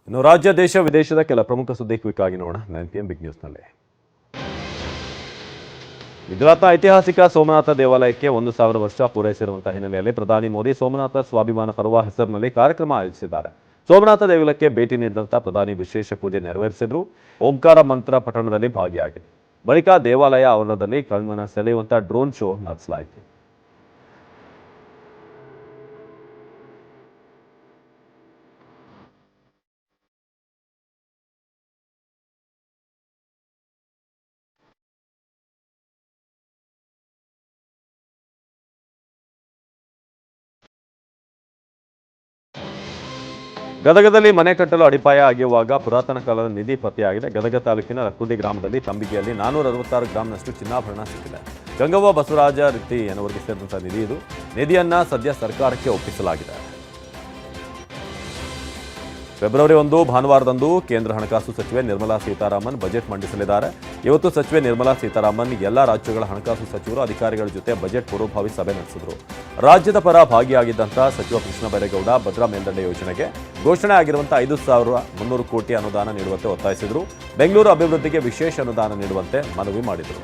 ಇನ್ನು ರಾಜ್ಯ ದೇಶ ವಿದೇಶದ ಕೆಲ ಪ್ರಮುಖ ಸುದ್ದಿ ಕ್ವಿಕ್ ಆಗಿ ನೋಡೋಣ 9 PM ಬಿಗ್ ನ್ಯೂಸ್ನಲ್ಲಿ. ಗುಜರಾತ್ನ ಐತಿಹಾಸಿಕ ಸೋಮನಾಥ ದೇವಾಲಯಕ್ಕೆ 1000 ವರ್ಷ ಪೂರೈಸಿರುವಂತಹ ಹಿನ್ನೆಲೆಯಲ್ಲಿ ಪ್ರಧಾನಿ ಮೋದಿ ಸೋಮನಾಥ ಸ್ವಾಭಿಮಾನ ಪರ್ವ ಹೆಸರಿನಲ್ಲಿ ಕಾರ್ಯಕ್ರಮ ಆಯೋಜಿಸಿದ್ದಾರೆ. ಸೋಮನಾಥ ದೇವಾಲಯಕ್ಕೆ ಭೇಟಿ ನೀಡಿದಂಥ ಪ್ರಧಾನಿ ವಿಶೇಷ ಪೂಜೆ ನೆರವೇರಿಸಿದ್ರು. ಓಂಕಾರ ಮಂತ್ರ ಪಠಣದಲ್ಲಿ ಭಾಗಿಯಾಗಿದೆ. ಬಳಿಕ ದೇವಾಲಯ ಆವರಣದಲ್ಲಿ ಕಣ್ಮನ ಸೆಳೆಯುವಂತಹ ಡ್ರೋನ್ ಶೋ ನಡೆಸಲಾಯಿತು. ಗದಗದಲ್ಲಿ ಮನೆ ಕಟ್ಟಲು ಅಡಿಪಾಯ ಆಗಿರುವಾಗ ಪುರಾತನ ಕಾಲದ ನಿಧಿ ಪತ್ತೆಯಾಗಿದೆ. ಗದಗ ತಾಲೂಕಿನ ರಕ್ಕುಂಡಿ ಗ್ರಾಮದಲ್ಲಿ ತಂಬಿಗೆಯಲ್ಲಿ 466 ಗ್ರಾಂನಷ್ಟು ಚಿನ್ನಾಭರಣ ಸಿಕ್ಕಿದೆ. ಗಂಗವ್ವ ಬಸವರಾಜ ರೀತಿ ಎನ್ನುವರಿಗೆ ಸೇರಿದಂತಹ ನಿಧಿ ಇದು. ನಿಧಿಯನ್ನ ಸದ್ಯ ಸರ್ಕಾರಕ್ಕೆ ಒಪ್ಪಿಸಲಾಗಿದೆ. ಫೆಬ್ರವರಿ 1 ಭಾನುವಾರದಂದು ಕೇಂದ್ರ ಹಣಕಾಸು ಸಚಿವೆ ನಿರ್ಮಲಾ ಸೀತಾರಾಮನ್ ಬಜೆಟ್ ಮಂಡಿಸಲಿದ್ದಾರೆ. ಇವತ್ತು ಸಚಿವೆ ನಿರ್ಮಲಾ ಸೀತಾರಾಮನ್ ಎಲ್ಲ ರಾಜ್ಯಗಳ ಹಣಕಾಸು ಸಚಿವರು ಅಧಿಕಾರಿಗಳ ಜೊತೆ ಬಜೆಟ್ ಪೂರ್ವಭಾವಿ ಸಭೆ ನಡೆಸಿದರು. ರಾಜ್ಯದ ಪರ ಭಾಗಿಯಾಗಿದ್ದಂತಹ ಸಚಿವ ಕೃಷ್ಣ ಬೈರೇಗೌಡ ಭದ್ರಾ ಮೇಲ್ದಂಡೆ ಯೋಜನೆಗೆ ಘೋಷಣೆ ಆಗಿರುವಂತಹ 5,300 ಕೋಟಿ ಅನುದಾನ ನೀಡುವಂತೆ ಒತ್ತಾಯಿಸಿದರು. ಬೆಂಗಳೂರು ಅಭಿವೃದ್ಧಿಗೆ ವಿಶೇಷ ಅನುದಾನ ನೀಡುವಂತೆ ಮನವಿ ಮಾಡಿದರು.